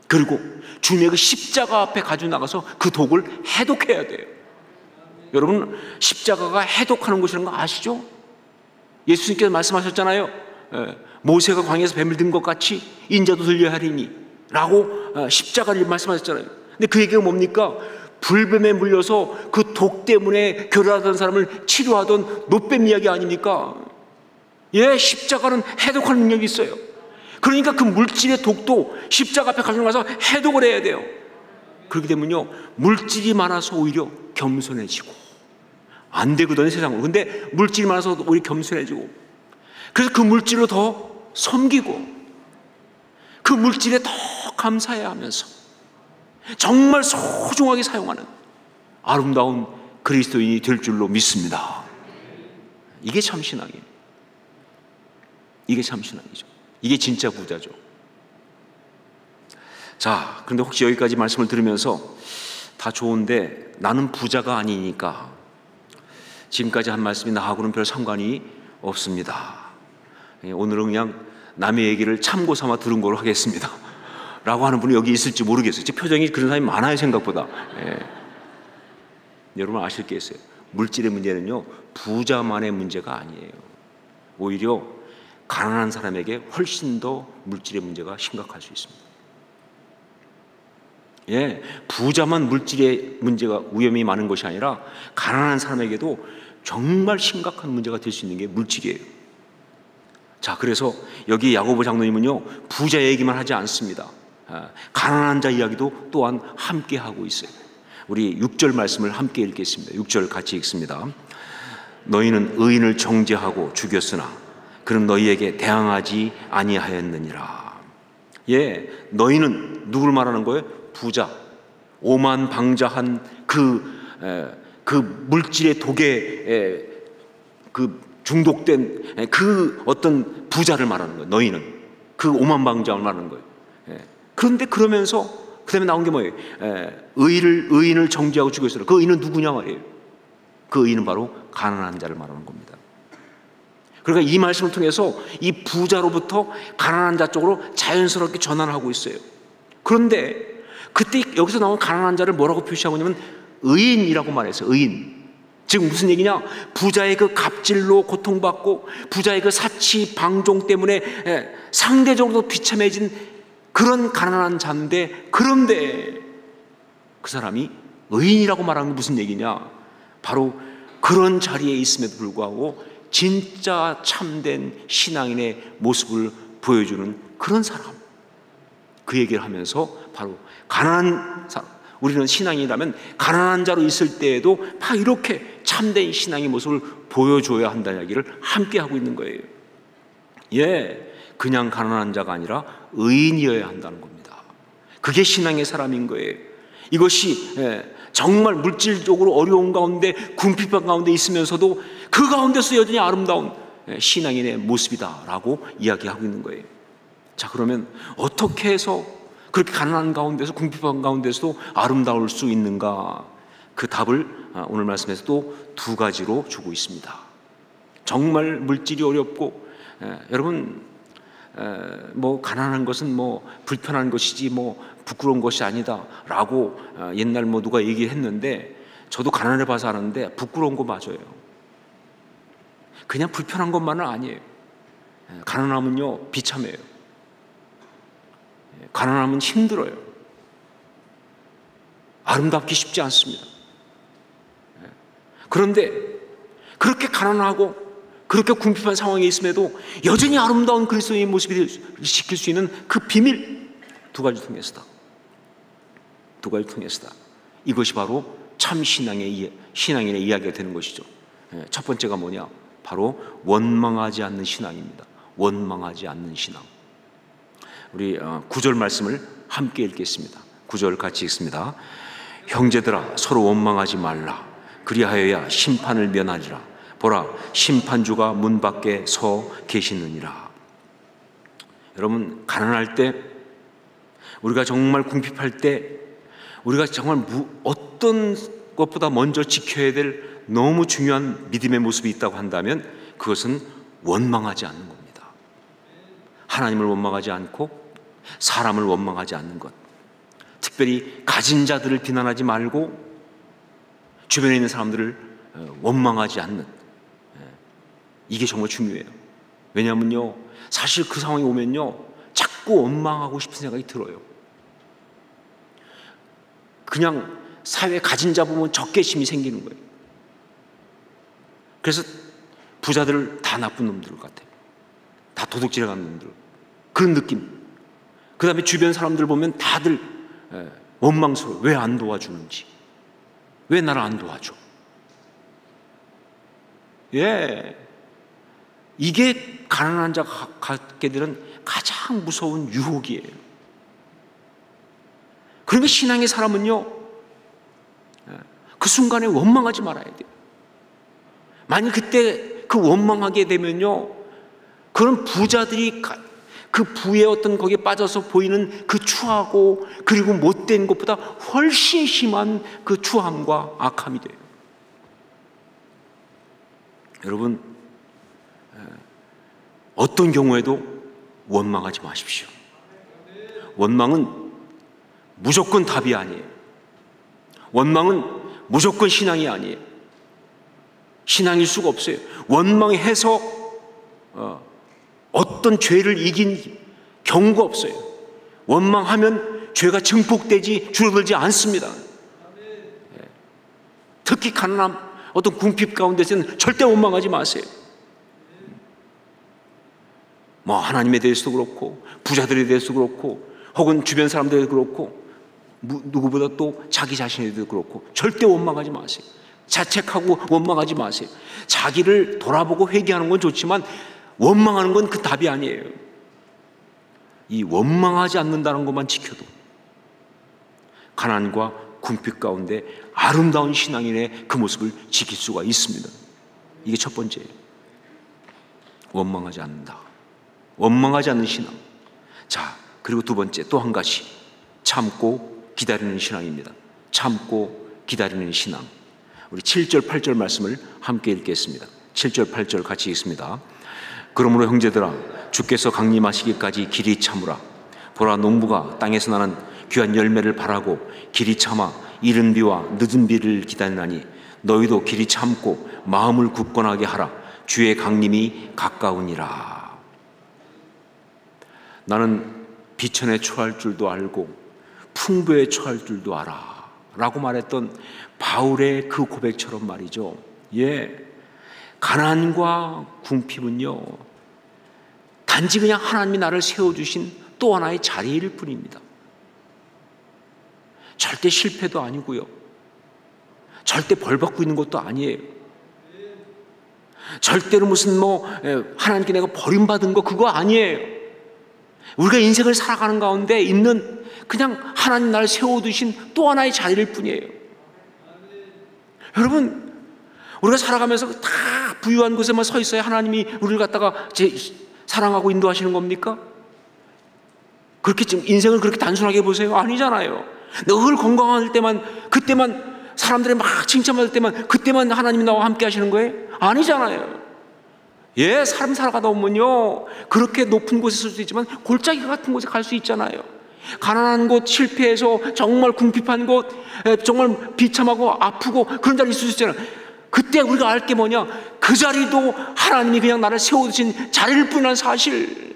그리고 주님의 그 십자가 앞에 가지고 나가서 그 독을 해독해야 돼요. 여러분, 십자가가 해독하는 것이라는 거 아시죠? 예수님께서 말씀하셨잖아요. 모세가 광야에서 뱀을 든 것 같이 인자도 들려야 하리니 라고 십자가를 말씀하셨잖아요. 근데 그 얘기가 뭡니까? 불뱀에 물려서 그 독 때문에 결혼하던 사람을 치료하던 노뱀 이야기 아닙니까? 예, 십자가는 해독하는 능력이 있어요. 그러니까 그 물질의 독도 십자가 앞에 가지고 가서 해독을 해야 돼요. 그렇게 되면요, 물질이 많아서 오히려 겸손해지고, 안 되거든요, 세상으로. 근데 물질이 많아서 오히려 겸손해지고, 그래서 그 물질로 더 섬기고, 그 물질에 더 감사해야 하면서 정말 소중하게 사용하는 아름다운 그리스도인이 될 줄로 믿습니다. 이게 참 신앙이에요. 이게 참 신앙이죠. 이게 진짜 부자죠. 자, 그런데 혹시 여기까지 말씀을 들으면서 다 좋은데 나는 부자가 아니니까 지금까지 한 말씀이 나하고는 별 상관이 없습니다. 오늘은 그냥 남의 얘기를 참고 삼아 들은 걸로 하겠습니다 라고 하는 분이 여기 있을지 모르겠어요. 제 표정이 그런 사람이 많아요, 생각보다. 여러분 아실 게 있어요. 물질의 문제는요, 부자만의 문제가 아니에요. 오히려 가난한 사람에게 훨씬 더 물질의 문제가 심각할 수 있습니다. 예, 부자만 물질의 문제가 위험이 많은 것이 아니라 가난한 사람에게도 정말 심각한 문제가 될 수 있는 게 물질이에요. 자, 그래서 여기 야고보 장로님은요, 부자 얘기만 하지 않습니다. 가난한 자 이야기도 또한 함께 하고 있어요. 우리 6절 말씀을 함께 읽겠습니다. 6절 같이 읽습니다. 너희는 의인을 정죄하고 죽였으나 그는 너희에게 대항하지 아니하였느니라. 예, 너희는 누굴 말하는 거예요? 부자, 오만방자한 그 물질의 독에 중독된 그 어떤 부자를 말하는 거예요. 너희는 그 오만방자를 말하는 거예요. 그런데 그러면서 그 다음에 나온 게 뭐예요? 의인을 정죄하고 죽였어요. 그 의인은 누구냐 말이에요. 그 의인은 바로 가난한 자를 말하는 겁니다. 그러니까 이 말씀을 통해서 이 부자로부터 가난한 자 쪽으로 자연스럽게 전환하고 있어요. 그런데 그때 여기서 나온 가난한 자를 뭐라고 표시하고 있냐면 의인이라고 말했어요. 의인. 즉 무슨 얘기냐? 부자의 그 갑질로 고통받고 부자의 그 사치 방종 때문에 상대적으로 비참해진 그런 가난한 자인데, 그런데 그 사람이 의인이라고 말하는 게 무슨 얘기냐? 바로 그런 자리에 있음에도 불구하고 진짜 참된 신앙인의 모습을 보여주는 그런 사람, 그 얘기를 하면서 바로 가난한 사람, 우리는 신앙이라면 가난한 자로 있을 때에도 다 이렇게 참된 신앙의 모습을 보여줘야 한다는 이야기를 함께 하고 있는 거예요. 예, 그냥 가난한 자가 아니라 의인이어야 한다는 겁니다. 그게 신앙의 사람인 거예요. 이것이 정말 물질적으로 어려운 가운데 궁핍한 가운데 있으면서도 그 가운데서 여전히 아름다운 신앙인의 모습이다라고 이야기하고 있는 거예요. 자, 그러면 어떻게 해서 그렇게 가난한 가운데서 궁핍한 가운데서도 아름다울 수 있는가? 그 답을 오늘 말씀에서 또 두 가지로 주고 있습니다. 정말 물질이 어렵고 여러분 뭐 가난한 것은 뭐 불편한 것이지 뭐 부끄러운 것이 아니다라고 옛날 뭐 누가 얘기했는데 저도 가난해 봐서 아는데 부끄러운 거 맞아요. 그냥 불편한 것만은 아니에요. 가난함은요, 비참해요. 가난함은 힘들어요. 아름답기 쉽지 않습니다. 그런데 그렇게 가난하고 그렇게 궁핍한 상황에 있음에도 여전히 아름다운 그리스도의 모습을 지킬 수 있는 그 비밀, 두 가지 통해서다. 이것이 바로 참 신앙인의 이야기가 되는 것이죠. 첫 번째가 뭐냐? 바로 원망하지 않는 신앙입니다. 원망하지 않는 신앙. 우리 9절 말씀을 함께 읽겠습니다. 9절 같이 읽습니다. 형제들아, 서로 원망하지 말라. 그리하여야 심판을 면하리라. 보라, 심판주가 문 밖에 서 계시느니라. 여러분, 가난할 때, 우리가 정말 궁핍할 때, 우리가 정말 어떤 것보다 먼저 지켜야 될 너무 중요한 믿음의 모습이 있다고 한다면 그것은 원망하지 않는 겁니다. 하나님을 원망하지 않고 사람을 원망하지 않는 것. 특별히 가진 자들을 비난하지 말고 주변에 있는 사람들을 원망하지 않는, 이게 정말 중요해요. 왜냐하면요, 사실 그 상황이 오면요, 자꾸 원망하고 싶은 생각이 들어요. 그냥 사회 가진 자 보면 적개심이 생기는 거예요. 그래서 부자들을 다 나쁜 놈들 같아요. 다 도둑질해가는 놈들. 그런 느낌. 그 다음에 주변 사람들 보면 다들 원망스러워요. 왜 안 도와주는지. 왜 나를 안 도와줘? 이게 가난한 자가 갖게 되는 가장 무서운 유혹이에요. 그러니까 신앙의 사람은요, 그 순간에 원망하지 말아야 돼요. 만약 그때 그 원망하게 되면요, 그런 부자들이 그 부의 어떤 거기에 빠져서 보이는 그 추하고 그리고 못된 것보다 훨씬 심한 그 추함과 악함이 돼요. 여러분, 어떤 경우에도 원망하지 마십시오. 원망은 무조건 답이 아니에요. 원망은 무조건 신앙이 아니에요. 신앙일 수가 없어요. 원망해서 어떤 죄를 이긴 경우가 없어요. 원망하면 죄가 증폭되지 줄어들지 않습니다. 특히 가난함, 어떤 궁핍 가운데서는 절대 원망하지 마세요. 하나님에 대해서도 그렇고 부자들에 대해서도 그렇고 혹은 주변 사람들에 대해서도 그렇고 누구보다 또 자기 자신에 대해서도 그렇고 절대 원망하지 마세요. 자책하고 원망하지 마세요. 자기를 돌아보고 회개하는 건 좋지만 원망하는 건 그 답이 아니에요. 이 원망하지 않는다는 것만 지켜도 가난과 궁핍 가운데 아름다운 신앙인의 그 모습을 지킬 수가 있습니다. 이게 첫 번째예요. 원망하지 않는다. 원망하지 않는 신앙. 자, 그리고 두 번째, 또 한 가지, 참고 기다리는 신앙입니다. 참고 기다리는 신앙. 우리 7절 8절 말씀을 함께 읽겠습니다. 7절 8절 같이 읽습니다. 그러므로 형제들아, 주께서 강림하시기까지 길이 참으라. 보라, 농부가 땅에서 나는 귀한 열매를 바라고 길이 참아 이른 비와 늦은 비를 기다리나니 너희도 길이 참고 마음을 굳건하게 하라. 주의 강림이 가까우니라. 나는 비천에 처할 줄도 알고 풍부에 처할 줄도 알아 라고 말했던 바울의 그 고백처럼 말이죠. 가난과 궁핍은요, 단지 그냥 하나님이 나를 세워주신 또 하나의 자리일 뿐입니다. 절대 실패도 아니고요, 절대 벌받고 있는 것도 아니에요. 절대로 무슨 하나님께 내가 버림받은 거 그거 아니에요. 우리가 인생을 살아가는 가운데 있는 그냥 하나님 나를 세워두신 또 하나의 자리일 뿐이에요. 여러분, 우리가 살아가면서 다 부유한 곳에만 서 있어야 하나님이 우리를 갖다가 사랑하고 인도하시는 겁니까? 그렇게 지금 인생을 그렇게 단순하게 보세요? 아니잖아요. 늘 건강할 때만, 그때만 사람들이 막 칭찬받을 때만, 그때만 하나님이 나와 함께 하시는 거예요? 아니잖아요. 삶 살아가다 보면요, 그렇게 높은 곳에 설 수 있지만 골짜기 같은 곳에 갈 수 있잖아요. 가난한 곳, 실패해서 정말 궁핍한 곳, 정말 비참하고 아프고 그런 자리 있을 수 있잖아요. 그때 우리가 알 게 뭐냐? 그 그 자리도 하나님이 그냥 나를 세워두신 자리일 뿐이라는 사실,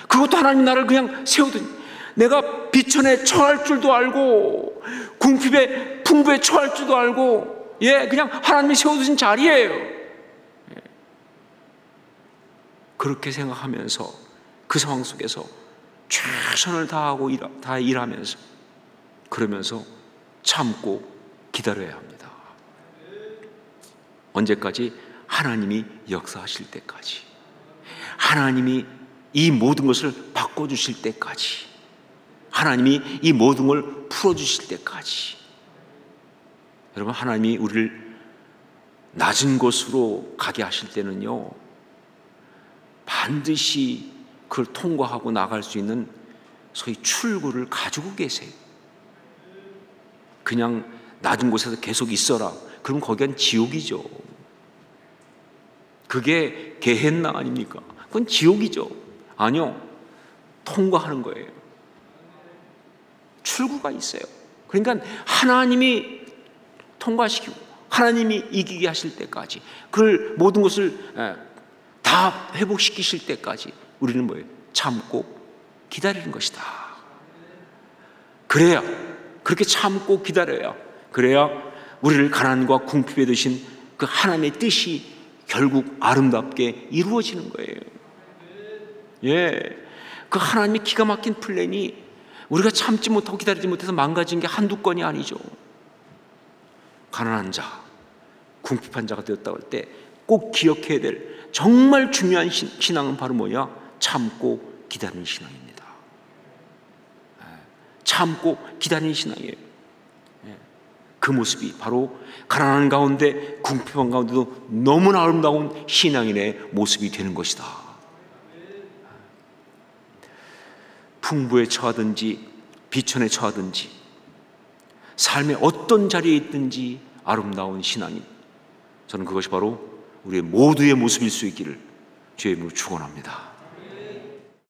그것도 하나님이 나를 그냥 세워둔, 내가 비천에 처할 줄도 알고 궁핍에 풍부에 처할 줄도 알고, 그냥 하나님이 세워두신 자리예요. 그렇게 생각하면서 그 상황 속에서 최선을 다하고 다 일하면서, 그러면서 참고 기다려야 합니다. 언제까지? 하나님이 역사하실 때까지, 하나님이 이 모든 것을 바꿔주실 때까지, 하나님이 이 모든 걸 풀어주실 때까지. 여러분, 하나님이 우리를 낮은 곳으로 가게 하실 때는요, 반드시 그걸 통과하고 나갈 수 있는 소위 출구를 가지고 계세요. 그냥 낮은 곳에서 계속 있어라, 그럼 거기는 지옥이죠. 그게 게헨나 아닙니까? 그건 지옥이죠. 아니요, 통과하는 거예요. 출구가 있어요. 그러니까 하나님이 통과시키고 하나님이 이기게 하실 때까지, 그걸 모든 것을 다 회복시키실 때까지 우리는 뭐예요? 참고 기다리는 것이다. 그래야, 그렇게 참고 기다려야, 그래야 우리를 가난과 궁핍에 두신 그 하나님의 뜻이 결국 아름답게 이루어지는 거예요. 그 하나님의 기가 막힌 플랜이 우리가 참지 못하고 기다리지 못해서 망가진 게 한두 건이 아니죠. 가난한 자, 궁핍한 자가 되었다고 할 때 꼭 기억해야 될 정말 중요한 신앙은 바로 뭐냐? 참고 기다리는 신앙입니다. 참고 기다리는 신앙이에요. 그 모습이 바로 가난한 가운데, 궁핍한 가운데도 너무나 아름다운 신앙인의 모습이 되는 것이다. 풍부에 처하든지 비천에 처하든지 삶의 어떤 자리에 있든지 아름다운 신앙인, 저는 그것이 바로 우리의 모두의 모습일 수 있기를 주의 이름으로 축원합니다.